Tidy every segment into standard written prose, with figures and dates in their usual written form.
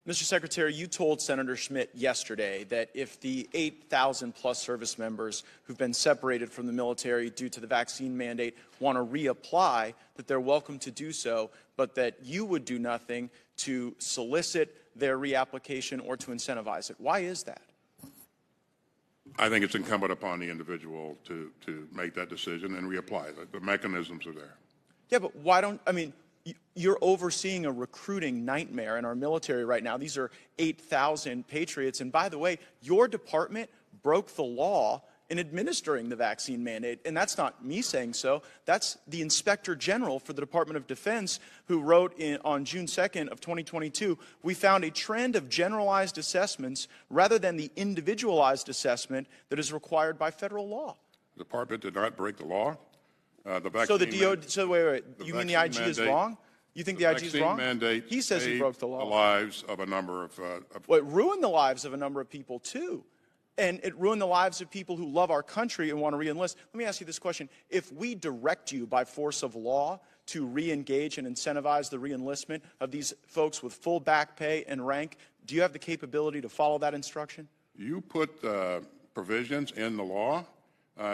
Mr. Secretary, you told Senator Schmidt yesterday that if the 8,000 plus service members who've been separated from the military due to the vaccine mandate want to reapply, that they're welcome to do so, but that you would do nothing to solicit their reapplication or to incentivize it. Why is that? I think it's incumbent upon the individual to make that decision and reapply. The mechanisms are there. Yeah, but why don't, I mean, you're overseeing a recruiting nightmare in our military right now. These are 8,000 patriots. And by the way, your department broke the law in administering the vaccine mandate. And that's not me saying so. That's the Inspector General for the Department of Defense who wrote on June 2nd of 2022, we found a trend of generalized assessments rather than the individualized assessment that is required by federal law. The department did not break the law. So the DOD, so wait, you mean the IG is wrong? You think the IG is wrong? Mandate he says he broke the law. The lives of a number of well, it ruined the lives of a number of people too. And it ruined the lives of people who love our country and want to re-enlist. Let me ask you this question. If we direct you by force of law to re-engage and incentivize the re-enlistment of these folks with full back pay and rank, do you have the capability to follow that instruction? You put provisions in the law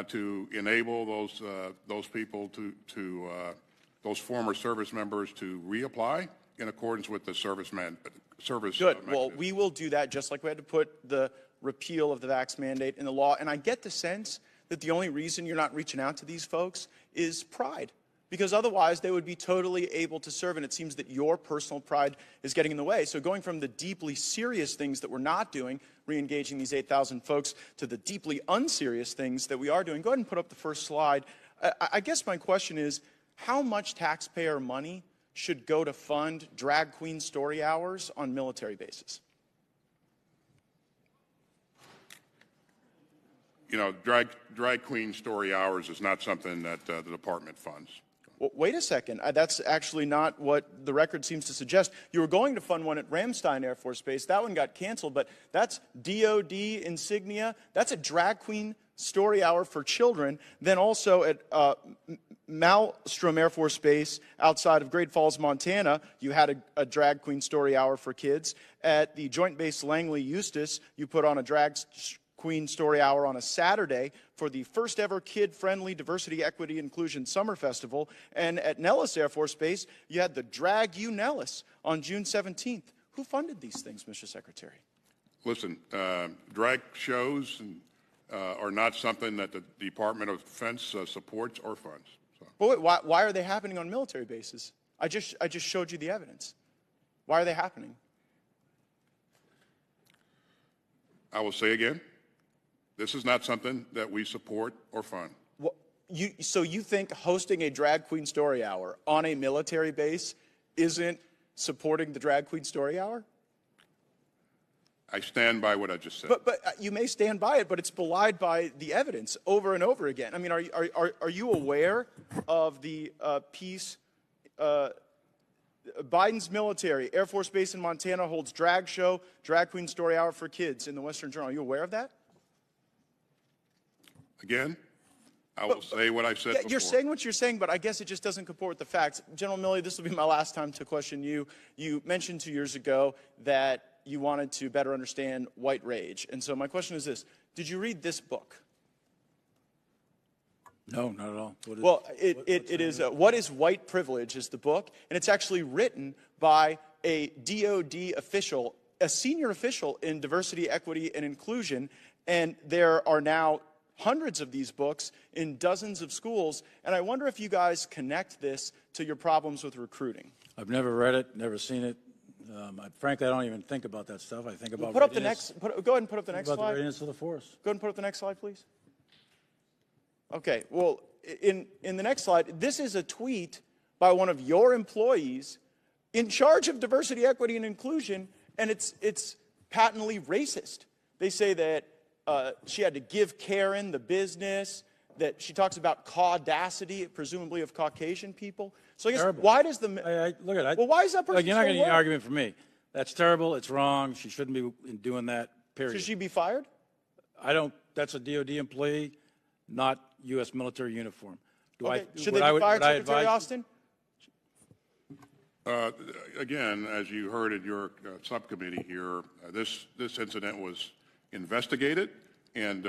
to enable those people those former service members to reapply in accordance with the service. Good. Well, we will do that just like we had to put the repeal of the vax mandate in the law. And I get the sense that the only reason you're not reaching out to these folks is pride, because otherwise they would be totally able to serve. And it seems that your personal pride is getting in the way. So going from the deeply serious things that we're not doing, re-engaging these 8,000 folks, to the deeply unserious things that we are doing, go ahead and put up the first slide. I guess my question is, how much taxpayer money should go to fund drag queen story hours on military bases? You know, drag queen story hours is not something that the department funds. Well, wait a second. That's actually not what the record seems to suggest. You were going to fund one at Ramstein Air Force Base. That one got canceled, but that's DOD insignia. That's a drag queen story hour for children. Then also at Malmstrom Air Force Base outside of Great Falls, Montana, you had a drag queen story hour for kids. At the Joint Base Langley Eustis, you put on a drag queen story hour on a Saturday for the first ever kid-friendly diversity, equity, inclusion summer festival. And at Nellis Air Force Base, you had the Drag You Nellis on June 17th. Who funded these things, Mr. Secretary? Listen, drag shows are not something that the Department of Defense supports or funds. So. But wait, why are they happening on military bases? I just showed you the evidence. Why are they happening? I will say again, this is not something that we support or fund. Well, so you think hosting a drag queen story hour on a military base isn't supporting the drag queen story hour? I stand by what I just said. But you may stand by it, but it's belied by the evidence over and over again. I mean, are you aware of the piece? Biden's military, Air Force Base in Montana holds drag show, drag queen story hour for kids in the Western Journal. Are you aware of that? Again, I will say what I've said before. You're saying what you're saying, but I guess it just doesn't comport with the facts. General Milley, this will be my last time to question you. You mentioned 2 years ago that you wanted to better understand white rage. And so my question is this. Did you read this book? No, not at all. It is What is White Privilege is the book, and it's actually written by a DOD official, a senior official in diversity, equity, and inclusion, and there are now hundreds of these books in dozens of schools, and I wonder if you guys connect this to your problems with recruiting. I've never read it, never seen it. Frankly, I don't even think about that stuff. I think about go ahead and put up the next slide. About the readiness of the force. Go ahead and put up the next slide, please. Okay, well, in the next slide, this is a tweet by one of your employees in charge of diversity, equity, and inclusion, and it's patently racist. They say that she had to give Karen the business, that she talks about caudacity, presumably of Caucasian people. So I guess, terrible. Why does the... well, why is that person you're not getting an argument for me. That's terrible. It's wrong. She shouldn't be doing that, period. Should she be fired? That's a DOD employee, not U.S. military uniform. Should they be fired, Secretary Austin? Again, as you heard in your subcommittee here, this incident was investigated, and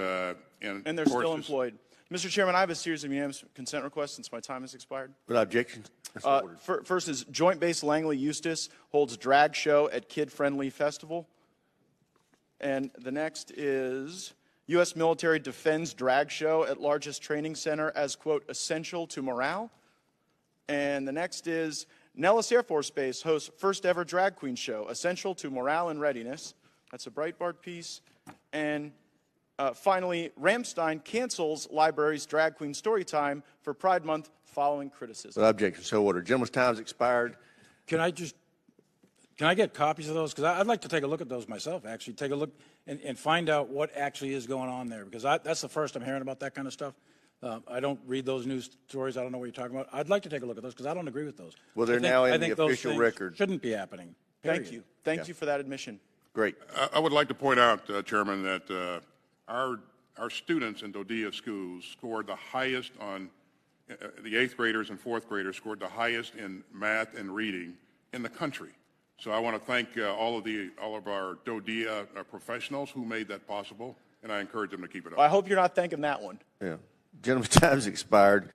And they're of course still employed. Mr. Chairman, I have a series of unanimous consent requests since my time has expired. Without objection. So ordered. First is Joint Base Langley Eustis holds drag show at Kid Friendly Festival. And the next is U.S. military defends drag show at largest training center as, quote, essential to morale. And the next is Nellis Air Force Base hosts first ever drag queen show, essential to morale and readiness. That's a Breitbart piece. And finally, Ramstein cancels library's drag queen story time for Pride Month following criticism. Without objection. So ordered. Gentleman's time has expired. Can I get copies of those? Because I'd like to take a look at those myself, actually. Take a look and find out what actually is going on there. Because that's the first I'm hearing about that kind of stuff. I don't read those news stories. I don't know what you're talking about. I'd like to take a look at those because I don't agree with those. Well, they're now in the official record. Shouldn't be happening. Period. Thank you. Thank you for that admission. Great. I would like to point out, Chairman, that our students in Dodea schools scored the highest on the 8th graders and 4th graders scored the highest in math and reading in the country. So I want to thank all of our Dodea professionals who made that possible, and I encourage them to keep it up. I hope you're not thanking that one. Yeah. Gentleman's time has expired.